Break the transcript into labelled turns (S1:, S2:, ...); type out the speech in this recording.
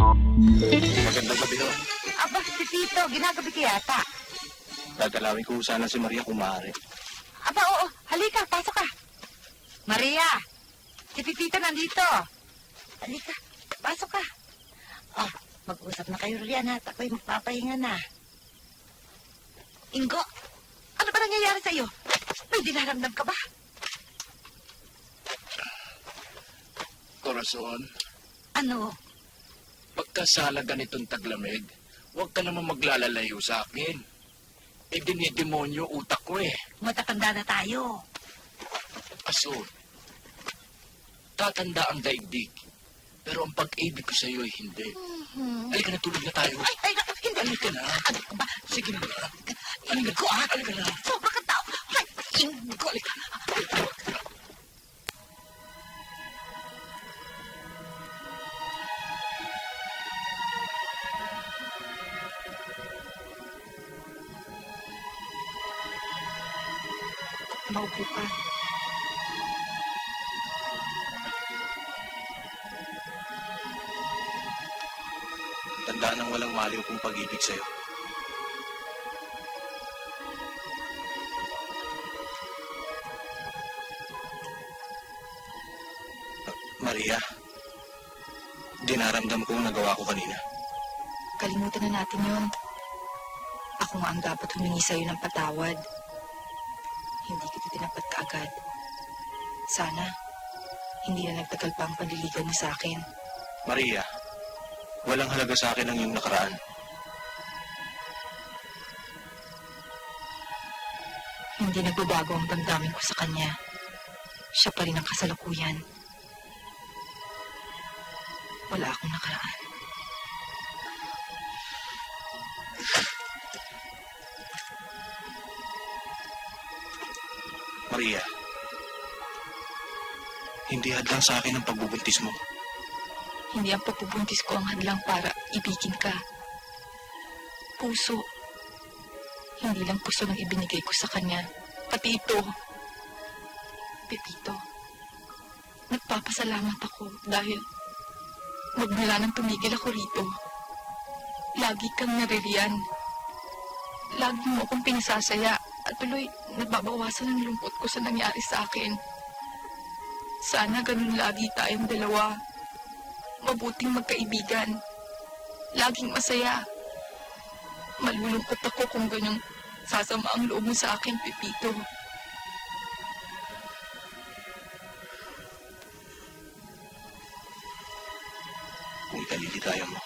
S1: Magandang gabi ho.
S2: Aba, si Tito, ginagabi ka yata.
S1: Gagalawin ko sana si Maria kung maaari.
S2: Aba, oo, halika, pasok ka. Maria, si Tito nandito. Halika, pasok ka. Oh, mag-usap na kayo riyan at ako'y magpapahinga na. Ingo, ano ba nangyayari sa'yo? May dinaramdam ka ba?
S3: Corazon,
S2: Ano?
S3: pagkasala ganitong taglamig, huwag ka naman maglalalayo sa akin. E dinidemonyo utak ko eh.
S2: Matatanda na tayo.
S3: Aso, tatanda ang daigdig. Pero ang pag-ibig ko sa'yo ay hindi. Halika na, tulog na tayo.
S2: Ay, hindi.
S3: Halika na.
S2: Ano ka ba?
S3: Sige na.
S2: Ingo, ah.
S3: Halika na.
S2: Sobra ka tao. Ay, Ingo. Maupo ka.
S1: Tandaan ng walang maliw kong pag-ibig sa'yo. Maria, dinaramdam ko ang nagawa ko kanina.
S4: Kalimutan na natin yun. Ako nga ang dapat humingi sa'yo ng patawad. Hindi kita tinapat kaagad. Sana, hindi na nagtagal pa ang panliligaw mo sa akin.
S1: Maria, walang halaga sa akin ang iyong nakaraan.
S4: Hindi nagbabago ang damdamin ko sa kanya. Siya pa rin ang kasalukuyan. Wala akong nakaraan.
S1: Maria, hindi hadlang sa akin ang pagbubuntis mo.
S4: Hindi ang pagpupuntis ko ang hadlang para ibigin ka. Puso. Hindi lang puso ang ibinigay ko sa kanya. Pati ito. Pepito. Nagpapasalamat ako dahil magmula nang tumigil ako rito. Lagi kang naririyan. Lagi mo akong pinasasaya at tuloy nababawasan ang lungkot ko sa nangyari sa akin. Sana ganun lagi tayong dalawa. Mabuting magkaibigan. Laging masaya. Malulungkot ako kung ganyang sasama ang loob mo sa akin, Pepito.
S1: Kung ikalilitayan mo.